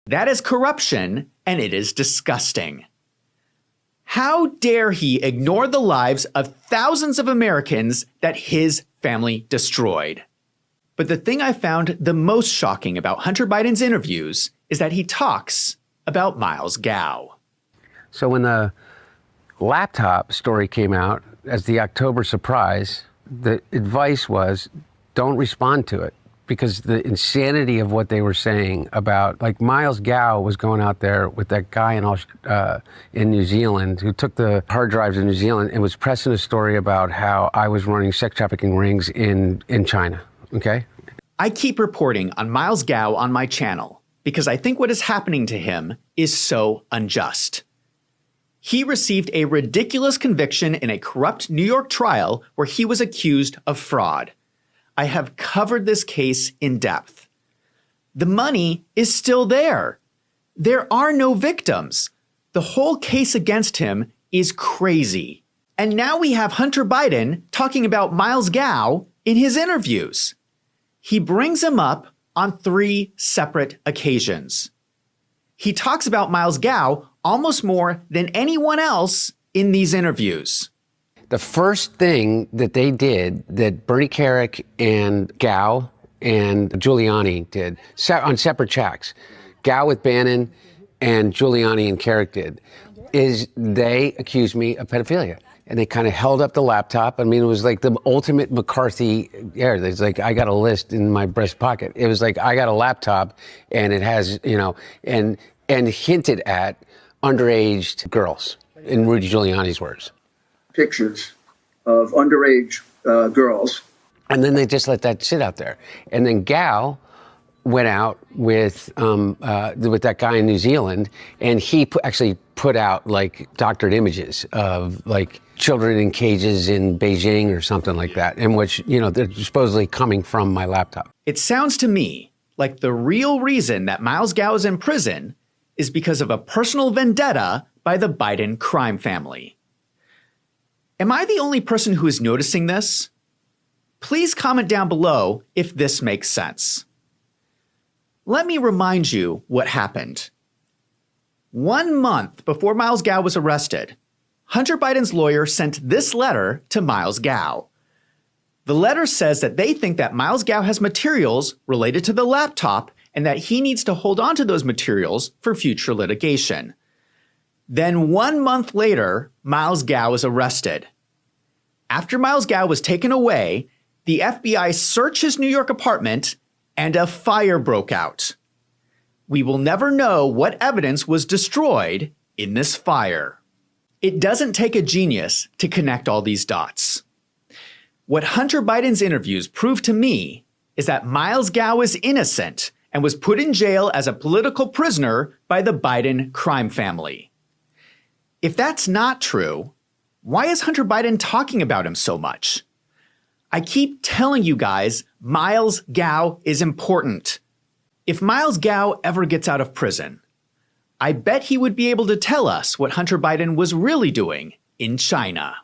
That is corruption, and it is disgusting. How dare he ignore the lives of thousands of Americans that his family destroyed? But the thing I found the most shocking about Hunter Biden's interviews is that he talks about Miles Gao. So when the laptop story came out as the October surprise, the advice was don't respond to it, because the insanity of what they were saying about, like, Miles Gao was going out there with that guy in New Zealand who took the hard drives in New Zealand and was pressing a story about how I was running sex trafficking rings in China, okay? I keep reporting on Miles Gao on my channel because I think what is happening to him is so unjust. He received a ridiculous conviction in a corrupt New York trial where he was accused of fraud. I have covered this case in depth. The money is still there. There are no victims. The whole case against him is crazy. And now we have Hunter Biden talking about Miles Gao in his interviews. He brings him up on 3 separate occasions. He talks about Miles Gao almost more than anyone else in these interviews. The first thing that they did, that Bernie Kerik and Gao and Giuliani did, on separate tracks, Gao with Bannon and Giuliani and Kerik did, is they accused me of pedophilia. And they kind of held up the laptop. I mean, it was like the ultimate McCarthy era. It's like, I got a list in my breast pocket. It was like, I got a laptop and it has, you know, and hinted at underage girls, in Rudy Giuliani's words. Pictures of underage girls. And then they just let that sit out there. And then Gao went out with that guy in New Zealand, and he actually put out like doctored images of like children in cages in Beijing or something like that, in which, you know, they're supposedly coming from my laptop. It sounds to me like the real reason that Miles Gao is in prison is because of a personal vendetta by the Biden crime family. Am I the only person who is noticing this? Please comment down below if this makes sense. Let me remind you what happened. 1 month before Miles Gao was arrested, Hunter Biden's lawyer sent this letter to Miles Gao. The letter says that they think that Miles Gao has materials related to the laptop and that he needs to hold on to those materials for future litigation. Then 1 month later, Miles Gao was arrested. After Miles Gao was taken away, the FBI searched his New York apartment and a fire broke out. We will never know what evidence was destroyed in this fire. It doesn't take a genius to connect all these dots. What Hunter Biden's interviews prove to me is that Miles Gao is innocent and was put in jail as a political prisoner by the Biden crime family. If that's not true, why is Hunter Biden talking about him so much? I keep telling you guys, Miles Gao is important. If Miles Gao ever gets out of prison, I bet he would be able to tell us what Hunter Biden was really doing in China.